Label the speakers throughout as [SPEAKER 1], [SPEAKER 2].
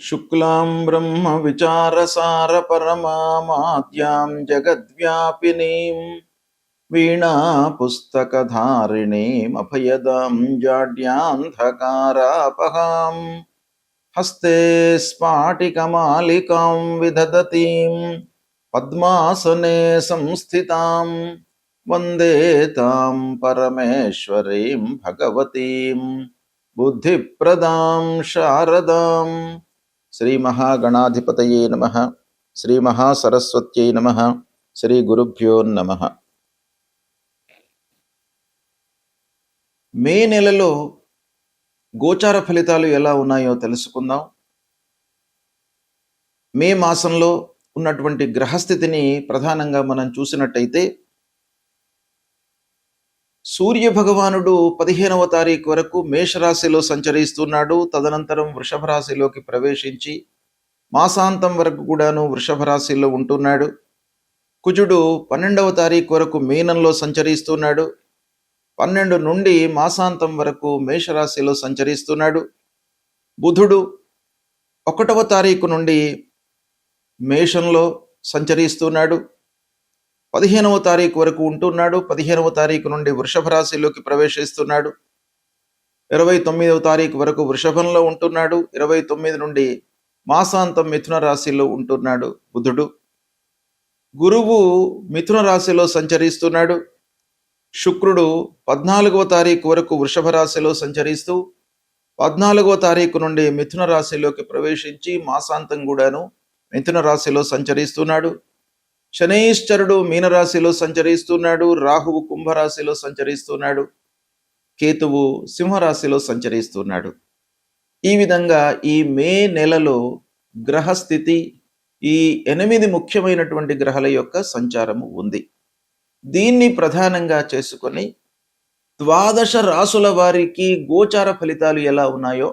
[SPEAKER 1] शुक्लां ब्रह्म विचारसार परमामाद्यां जगद्व्यापिनीं वीणा पुस्तकधारिणीम् अभयदां जाड्यान्धकारापहां हस्ते स्फाटिकमालिकां विदधतीं पद्मासने संस्थितां वन्दे तां परमेश्वरीं भगवतीं बुद्धिप्रदां शारदां। श्री महागणाधिपतये नमः। श्री महासरस्वत्यै नमः। श्री गुरुभ्यो नमः। మే నెలలో గోచార ఫలితాలు ఎలా ఉన్నాయో తెలుసుకుందాం. మే మాసంలో ఉన్నటువంటి గ్రహస్థితిని ప్రధానంగా మనం చూసినట్టయితే సూర్య భగవానుడు 15వ తారీఖు వరకు మేషరాశిలో సంచరిస్తున్నాడు. తదనంతరం వృషభ రాశిలోకి ప్రవేశించి మాసాంతం వరకు కూడాను వృషభ రాశిలో ఉంటున్నాడు. కుజుడు 12వ తారీఖు వరకు మీనంలో సంచరిస్తున్నాడు. 12 నుండి మాసాంతం వరకు మేషరాశిలో సంచరిస్తున్నాడు. బుధుడు 1వ తారీఖు నుండి మేషంలో సంచరిస్తున్నాడు. 15వ తారీఖు వరకు ఉంటున్నాడు. 15వ తారీఖు నుండి వృషభ రాశిలోకి ప్రవేశిస్తున్నాడు. 29వ తారీఖు వరకు వృషభంలో ఉంటున్నాడు. 29 నుండి మాసాంతం మిథున రాశిలో ఉంటున్నాడు బుధుడు. గురువు మిథున రాశిలో సంచరిస్తున్నాడు. శుక్రుడు 14వ తారీఖు వరకు వృషభ రాశిలో సంచరిస్తూ 14వ తారీఖు నుండి మిథున రాశిలోకి ప్రవేశించి మాసాంతం కూడాను మిథున రాశిలో సంచరిస్తున్నాడు. శనైశ్చరుడు మీనరాశిలో సంచరిస్తున్నాడు. రాహువు కుంభరాశిలో సంచరిస్తున్నాడు. కేతువు సింహరాశిలో సంచరిస్తున్నాడు. ఈ విధంగా ఈ మే నెలలో గ్రహస్థితి ఈ 8 ముఖ్యమైనటువంటి గ్రహాల యొక్క సంచారము ఉంది. దీన్ని ప్రధానంగా చేసుకొని 12 రాసుల వారికి గోచార ఫలితాలు ఎలా ఉన్నాయో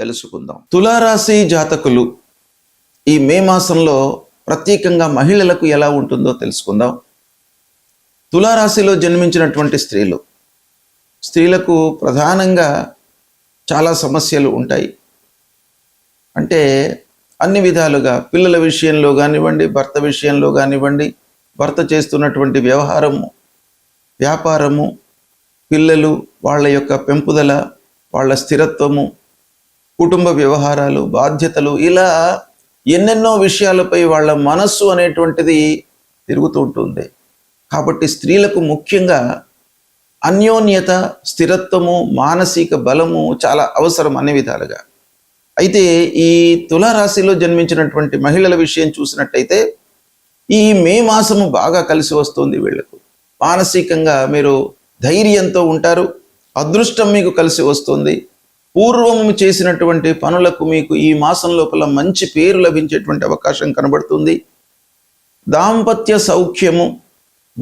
[SPEAKER 1] తెలుసుకుందాం. తులారాశి జాతకులు ఈ మే మాసంలో ప్రత్యేకంగా మహిళలకు ఎలా ఉంటుందో తెలుసుకుందాం. తులారాశిలో జన్మించినటువంటి స్త్రీలకు ప్రధానంగా చాలా సమస్యలు ఉంటాయి. అంటే అన్ని విధాలుగా పిల్లల విషయంలో కానివ్వండి, భర్త విషయంలో కానివ్వండి, భర్త చేస్తున్నటువంటి వ్యవహారము, వ్యాపారము, పిల్లలు, వాళ్ళ యొక్క పెంపుదల, వాళ్ళ స్థిరత్వము, కుటుంబ వ్యవహారాలు, బాధ్యతలు, ఇలా ఎన్నెన్నో విషయాలపై వాళ్ళ మనస్సు అనేటువంటిది తిరుగుతూ ఉంటుంది. కాబట్టి స్త్రీలకు ముఖ్యంగా అన్యోన్యత, స్థిరత్వము, మానసిక బలము చాలా అవసరం అన్ని విధాలుగా. అయితే ఈ తులారాశిలో జన్మించినటువంటి మహిళల విషయం చూసినట్టయితే ఈ మే మాసము బాగా కలిసి వస్తుంది. వీళ్లకు మానసికంగా మీరు ధైర్యంతో ఉంటారు. అదృష్టం మీకు కలిసి వస్తుంది. పూర్వము చేసినటువంటి పనులకు మీకు ఈ మాసం లోపల మంచి పేరు లభించేటువంటి అవకాశం కనబడుతుంది. దాంపత్య సౌఖ్యము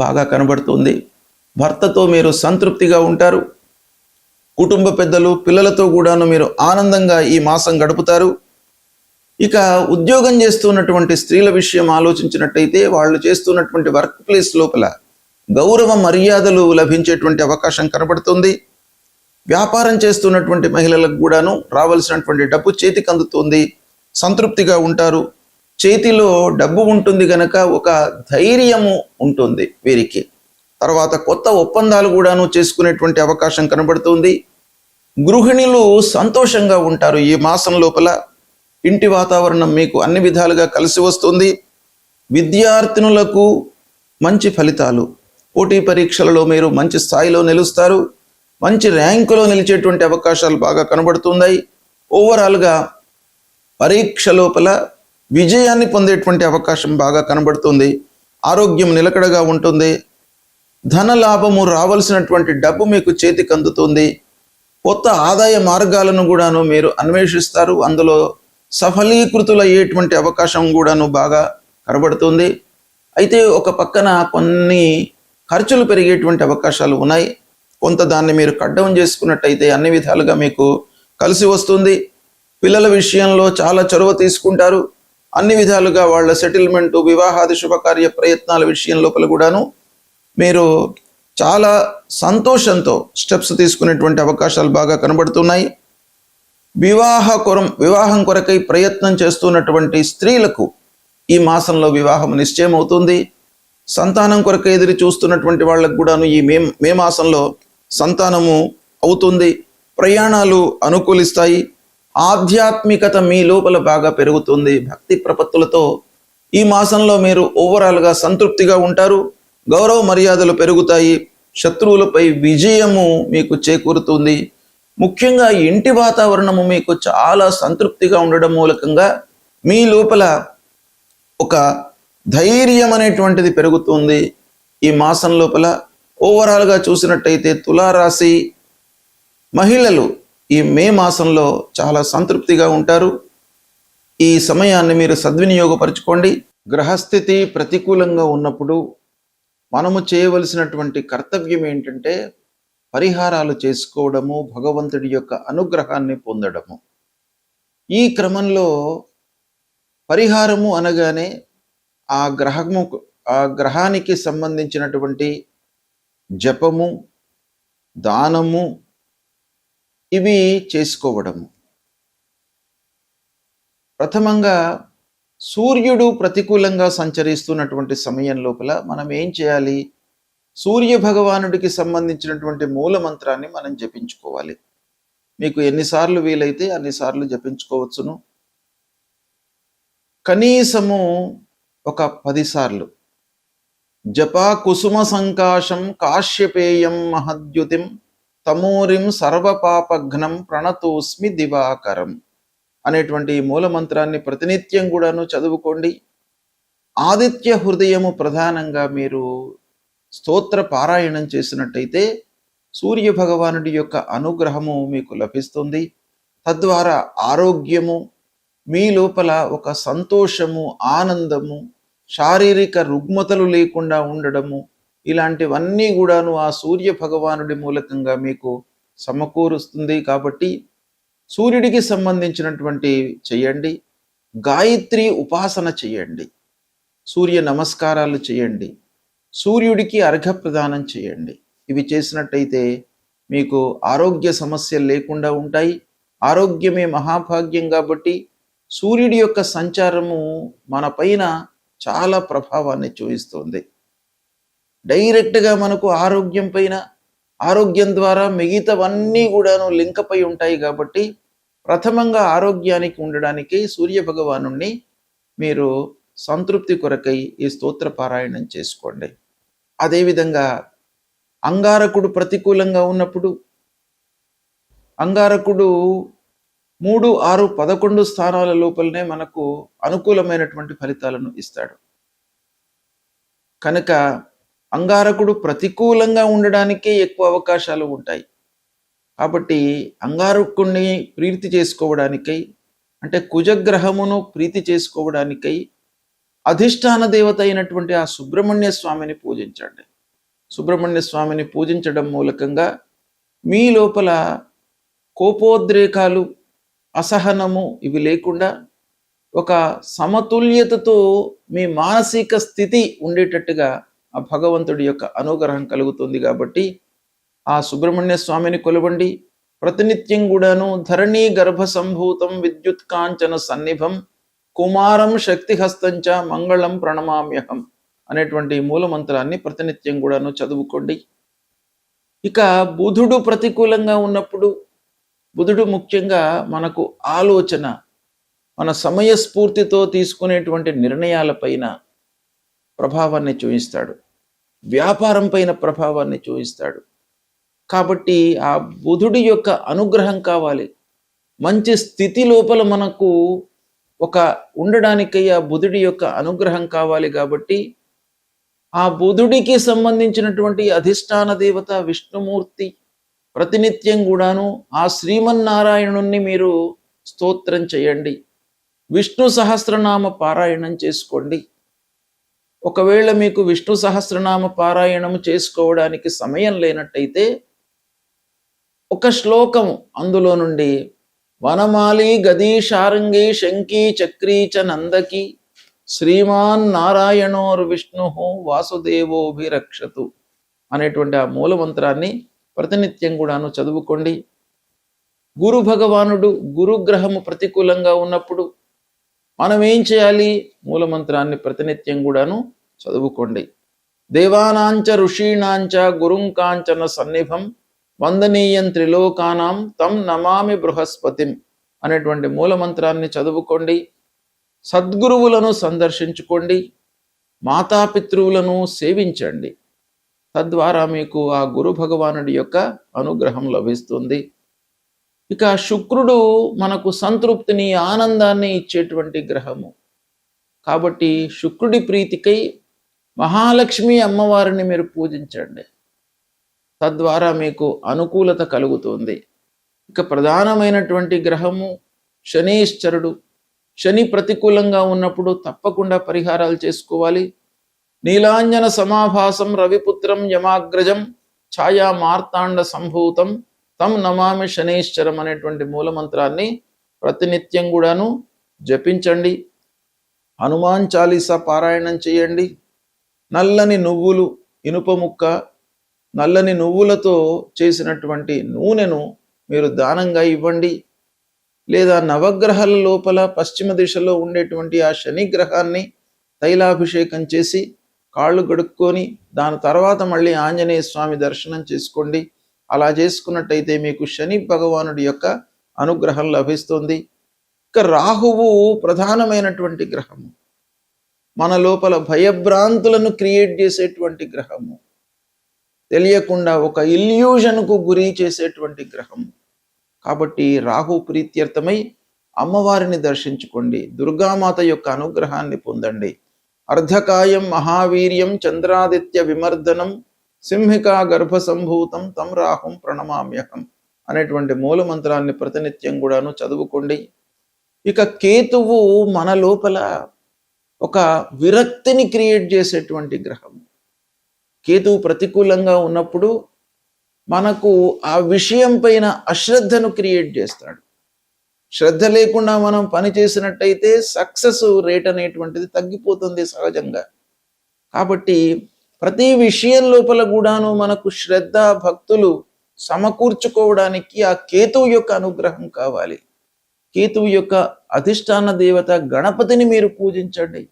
[SPEAKER 1] బాగా కనబడుతుంది. భర్తతో మీరు సంతృప్తిగా ఉంటారు. కుటుంబ పెద్దలు, పిల్లలతో కూడాను మీరు ఆనందంగా ఈ మాసం గడుపుతారు. ఇక ఉద్యోగం చేస్తున్నటువంటి స్త్రీల విషయం ఆలోచించినట్టయితే వాళ్ళు చేస్తున్నటువంటి వర్క్ ప్లేస్ లోపల గౌరవ మర్యాదలు లభించేటువంటి అవకాశం కనబడుతుంది. వ్యాపారం చేస్తున్నటువంటి మహిళలకు కూడాను రావాల్సినటువంటి డబ్బు చేతికి అందుతుంది. సంతృప్తిగా ఉంటారు. చేతిలో డబ్బు ఉంటుంది గనక ఒక ధైర్యము ఉంటుంది వీరికి. తర్వాత కొత్త ఒప్పందాలు కూడాను చేసుకునేటువంటి అవకాశం కనబడుతుంది. గృహిణులు సంతోషంగా ఉంటారు. ఈ మాసం లోపల ఇంటి వాతావరణం మీకు అన్ని విధాలుగా కలిసి వస్తుంది. విద్యార్థినులకు మంచి ఫలితాలు. పోటీ పరీక్షలలో మీరు మంచి స్థాయిలో నిలుస్తారు. మంచి ర్యాంకులో నిలిచేటువంటి అవకాశాలు బాగా కనబడుతున్నాయి. ఓవరాల్గా పరీక్ష లోపల విజయాన్ని పొందేటువంటి అవకాశం బాగా కనబడుతుంది. ఆరోగ్యం నిలకడగా ఉంటుంది. ధన లాభము, రావాల్సినటువంటి డబ్బు మీకు చేతికి అందుతుంది. కొత్త ఆదాయ మార్గాలను కూడాను మీరు అన్వేషిస్తారు. అందులో సఫలీకృతులయ్యేటువంటి అవకాశం కూడాను బాగా కనబడుతుంది. అయితే ఒక పక్కన కొన్ని ఖర్చులు పెరిగేటువంటి అవకాశాలు ఉన్నాయి. కొంత దాన్ని మీరు కట్ డౌన్ చేసుకున్నట్టయితే అన్ని విధాలుగా మీకు కలిసి వస్తుంది. పిల్లల విషయంలో చాలా చొరవ తీసుకుంటారు. అన్ని విధాలుగా వాళ్ళ సెటిల్మెంటు, వివాహాది శుభకార్య ప్రయత్నాల విషయం లోపల కూడాను మీరు చాలా సంతోషంతో స్టెప్స్ తీసుకునేటువంటి అవకాశాలు బాగా కనబడుతున్నాయి. వివాహం కొరకై ప్రయత్నం చేస్తున్నటువంటి స్త్రీలకు ఈ మాసంలో వివాహం నిశ్చయం అవుతుంది. సంతానం కొరకై ఎదురు చూస్తున్నటువంటి వాళ్ళకు కూడాను ఈ మే మాసంలో సంతానము అవుతుంది. ప్రయాణాలు అనుకూలిస్తాయి. ఆధ్యాత్మికత మీ లోపల బాగా పెరుగుతుంది. భక్తి ప్రపత్తులతో ఈ మాసంలో మీరు ఓవరాల్గా సంతృప్తిగా ఉంటారు. గౌరవ మర్యాదలు పెరుగుతాయి. శత్రువులపై విజయము మీకు చేకూరుతుంది. ముఖ్యంగా ఇంటి వాతావరణము మీకు చాలా సంతృప్తిగా ఉండడం మూలకంగా మీ లోపల ఒక ధైర్యం అనేటువంటిది పెరుగుతుంది. ఈ మాసం లోపల ఓవరాల్గా చూసినట్టయితే తులారాశి మహిళలు ఈ మే మాసంలో చాలా సంతృప్తిగా ఉంటారు. ఈ సమయాన్ని మీరు సద్వినియోగపరచుకోండి. గ్రహస్థితి ప్రతికూలంగా ఉన్నప్పుడు మనము చేయవలసినటువంటి కర్తవ్యం ఏంటంటే పరిహారాలు చేసుకోవడము, భగవంతుడి యొక్క అనుగ్రహాన్ని పొందడము. ఈ క్రమంలో పరిహారము అనగానే ఆ గ్రహానికి సంబంధించినటువంటి జపము, దానము ఇవి చేసుకోవడము. ప్రథమంగా సూర్యుడు ప్రతికూలంగా సంచరిస్తున్నటువంటి సమయం లోపల మనం ఏం చేయాలి? సూర్య భగవానుడికి సంబంధించినటువంటి మూల మంత్రాన్ని మనం జపించుకోవాలి. మీకు ఎన్నిసార్లు వీలైతే అన్నిసార్లు జపించుకోవచ్చును. కనీసము ఒక 10 సార్లు జపా కుసుమ సంకాశం కాశ్యపేయం మహద్యుతిం తమూరిం సర్వపాపఘ్నం ప్రణతోస్మి దివాకరం అనేటువంటి మూల మంత్రాన్ని ప్రతినిత్యం కూడాను చదువుకోండి. ఆదిత్య హృదయము ప్రధానంగా మీరు స్తోత్ర పారాయణం చేసినట్టయితే సూర్య భగవానుడి యొక్క అనుగ్రహము మీకు లభిస్తుంది. తద్వారా ఆరోగ్యము, మీ లోపల ఒక సంతోషము, ఆనందము, శారీరక రుగ్మతలు లేకుండా ఉండడము, ఇలాంటివన్నీ కూడాను ఆ సూర్య భగవానుడి మూలకంగా మీకు సమకూరుస్తుంది. కాబట్టి సూర్యుడికి సంబంధించినటువంటి చేయండి. గాయత్రి ఉపాసన చేయండి. సూర్య నమస్కారాలు చేయండి. సూర్యుడికి అర్ఘ్య ప్రదానం చేయండి. ఇవి చేసినట్టయితే మీకు ఆరోగ్య సమస్యలు లేకుండా ఉంటాయి. ఆరోగ్యమే మహాభాగ్యం కాబట్టి సూర్యుడి యొక్క సంచారము మన పైన చాలా ప్రభావాన్ని చూపిస్తుంది. డైరెక్ట్గా మనకు ఆరోగ్యం పైన, ఆరోగ్యం ద్వారా మిగతావన్నీ కూడాను లింక్ అయి ఉంటాయి. కాబట్టి ప్రథమంగా ఆరోగ్యానికి ఉండడానికి సూర్య భగవాను మీరు సంతృప్తి కొరకై ఈ స్తోత్ర పారాయణం చేసుకోండి. అదేవిధంగా అంగారకుడు ప్రతికూలంగా ఉన్నప్పుడు, అంగారకుడు 3, 6, 11 స్థానాల లోపలనే మనకు అనుకూలమైనటువంటి ఫలితాలను ఇస్తాడు. కనుక అంగారకుడు ప్రతికూలంగా ఉండడానికే ఎక్కువ అవకాశాలు ఉంటాయి. కాబట్టి అంగారకుడిని ప్రీతి చేసుకోవడానికై, అంటే కుజగ్రహమును ప్రీతి చేసుకోవడానికై అధిష్టాన దేవత అయినటువంటి ఆ సుబ్రహ్మణ్య స్వామిని పూజించండి. సుబ్రహ్మణ్య స్వామిని పూజించడం మూలకంగా మీ లోపల కోపోద్రేకాలు, అసహనము ఇవి లేకుండా ఒక సమతుల్యతతో మీ మానసిక స్థితి ఉండేటట్టుగా ఆ భగవంతుడి యొక్క అనుగ్రహం కలుగుతుంది. కాబట్టి ఆ సుబ్రహ్మణ్య స్వామిని కొలవండి. ప్రతినిత్యం కూడాను ధరణీ గర్భ సంభూతం విద్యుత్ కాంచన సన్నిభం కుమారం శక్తిహస్తంచ మంగళం ప్రణమామ్యహం అనేటువంటి మూల మంత్రాన్ని ప్రతినిత్యం కూడాను చదువుకోండి. ఇక బుధుడు ప్రతికూలంగా ఉన్నప్పుడు, బుధుడు ముఖ్యంగా మనకు ఆలోచన, మన సమయస్ఫూర్తితో తీసుకునేటువంటి నిర్ణయాలపైన ప్రభావాన్ని చూపిస్తాడు. వ్యాపారం పైన ప్రభావాన్ని చూపిస్తాడు. కాబట్టి ఆ బుధుడి యొక్క అనుగ్రహం కావాలి. మంచి స్థితి లోపల మనకు ఒక ఉండడానికై ఆ బుధుడి యొక్క అనుగ్రహం కావాలి. కాబట్టి ఆ బుధుడికి సంబంధించినటువంటి అధిష్టాన దేవత విష్ణుమూర్తి ప్రతినిత్యం కూడాను ఆ శ్రీమన్నారాయణుణ్ణి మీరు స్తోత్రం చేయండి. విష్ణు సహస్రనామ పారాయణం చేసుకోండి. ఒకవేళ మీకు విష్ణు సహస్రనామ పారాయణం చేసుకోవడానికి సమయం లేనట్టయితే ఒక శ్లోకం అందులో నుండి వనమాలి గదీ శారంగి శంకీ చక్రీ చ నందకి శ్రీమాన్ నారాయణోర్ విష్ణు వాసుదేవోభిరక్షతు అనేటువంటి ఆ మూల మంత్రాన్ని ప్రతినిత్యం కూడాను చదువుకోండి. గురు భగవానుడు గురుగ్రహము ప్రతికూలంగా ఉన్నప్పుడు మనం ఏం చేయాలి? మూలమంత్రాన్ని ప్రతినిత్యం కూడాను చదువుకోండి. దేవానాంచ ఋషీణాంచ గురుంకాంచన సన్నిభం వందనీయం త్రిలోకానాం తం నమామి బృహస్పతిం అనేటువంటి మూలమంత్రాన్ని చదువుకోండి. సద్గురువులను సందర్శించుకోండి. మాతాపితృవులను సేవించండి. తద్వారా మీకు ఆ గురు భగవానుడి యొక్క అనుగ్రహం లభిస్తుంది. ఇక శుక్రుడు మనకు సంతృప్తిని, ఆనందాన్ని ఇచ్చేటువంటి గ్రహము. కాబట్టి శుక్రుడి ప్రీతికై మహాలక్ష్మి అమ్మవారిని మీరు పూజించండి. తద్వారా మీకు అనుకూలత కలుగుతుంది. ఇక ప్రధానమైనటువంటి గ్రహము శనీశ్వరుడు. శని ప్రతికూలంగా ఉన్నప్పుడు తప్పకుండా పరిహారాలు చేసుకోవాలి. నీలాంజన సమాభాసం రవిపుత్రం యమాగ్రజం ఛాయా మార్తాండ సంభూతం తం నమామి శనీశ్వరం అనేటువంటి మూలమంత్రాన్ని ప్రతినిత్యం కూడాను జపించండి. హనుమాన్ చాలీసా పారాయణం చేయండి. నల్లని నువ్వులు, ఇనుప ముక్క, నల్లని నువ్వులతో చేసినటువంటి నూనెను మీరు దానంగా ఇవ్వండి. లేదా నవగ్రహాల లోపల పశ్చిమ దిశలో ఉండేటువంటి ఆ శని గ్రహాన్ని తైలాభిషేకం చేసి కాళ్ళు గడుక్కొని దాని తర్వాత మళ్ళీ ఆంజనేయ స్వామి దర్శనం చేసుకోండి. అలా చేసుకున్నట్టయితే మీకు శని భగవానుడి యొక్క అనుగ్రహం లభిస్తుంది. ఇక రాహువు ప్రధానమైనటువంటి గ్రహము. మన లోపల భయభ్రాంతులను క్రియేట్ చేసేటువంటి గ్రహము. తెలియకుండా ఒక ఇల్యూజన్కు గురి చేసేటువంటి గ్రహము. కాబట్టి రాహు ప్రీత్యర్థమై అమ్మవారిని దర్శించుకోండి. దుర్గామాత యొక్క అనుగ్రహాన్ని పొందండి. అర్ధకాయం మహావీర్యం చంద్రాదిత్య విమర్దనం సింహికా గర్భ సంభూతం తం రాహుం ప్రణమామ్యహం అనేటువంటి మూలమంత్రాన్ని ప్రతినిత్యం కూడాను చదువుకోండి. ఇక కేతువు మన లోపల ఒక విరక్తిని క్రియేట్ చేసేటువంటి గ్రహం. కేతువు ప్రతికూలంగా ఉన్నప్పుడు మనకు ఆ విషయం పైన అశ్రద్ధను క్రియేట్ చేస్తాడు. శ్రద్ధ లేకుండా మనం పని చేసినట్టయితే సక్సెస్ రేట్ అనేటువంటిది తగ్గిపోతుంది సహజంగా. కాబట్టి ప్రతి విషయం లోపల కూడాను మనకు శ్రద్ధ భక్తులు సమకూర్చుకోవడానికి ఆ కేతువు యొక్క అనుగ్రహం కావాలి. కేతువు యొక్క అధిష్టాన దేవత గణపతిని మీరు పూజించండి.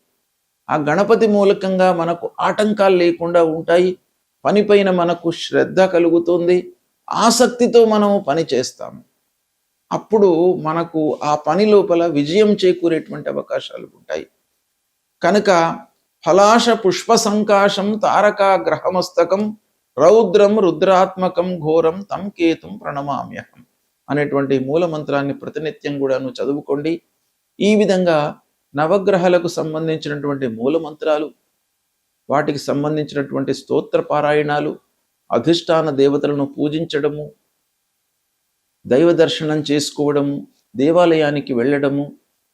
[SPEAKER 1] ఆ గణపతి మూలకంగా మనకు ఆటంకాలు లేకుండా ఉంటాయి. పనిపైన మనకు శ్రద్ధ కలుగుతుంది. ఆసక్తితో మనము పని చేస్తాము. అప్పుడు మనకు ఆ పని లోపల విజయం చేకూరేటువంటి అవకాశాలు ఉంటాయి. కనుక ఫలాశ పుష్ప సంకాశం తారకా గ్రహమస్తకం రౌద్రం రుద్రాత్మకం ఘోరం తం కేతుం ప్రణమామ్యహం అనేటువంటి మూలమంత్రాన్ని ప్రతినిత్యం కూడాను చదువుకోండి. ఈ విధంగా నవగ్రహాలకు సంబంధించినటువంటి మూలమంత్రాలు, వాటికి సంబంధించినటువంటి స్తోత్ర పారాయణాలు, అధిష్టాన దేవతలను పూజించడము, దైవ దర్శనం చేసుకోవడము, దేవాలయానికి వెళ్ళడము,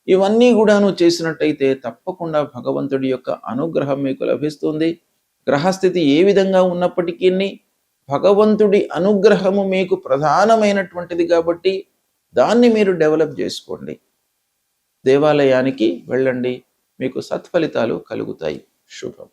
[SPEAKER 1] ఇవన్నీ కూడాను చేసినట్టయితే తప్పకుండా భగవంతుడి యొక్క అనుగ్రహం మీకు లభిస్తుంది. గ్రహస్థితి ఏ విధంగా ఉన్నప్పటికీ భగవంతుడి అనుగ్రహము మీకు ప్రధానమైనటువంటిది కాబట్టి దాన్ని మీరు డెవలప్ చేసుకోండి. దేవాలయానికి వెళ్ళండి, మీకు సత్ఫలితాలు కలుగుతాయి. శుభం.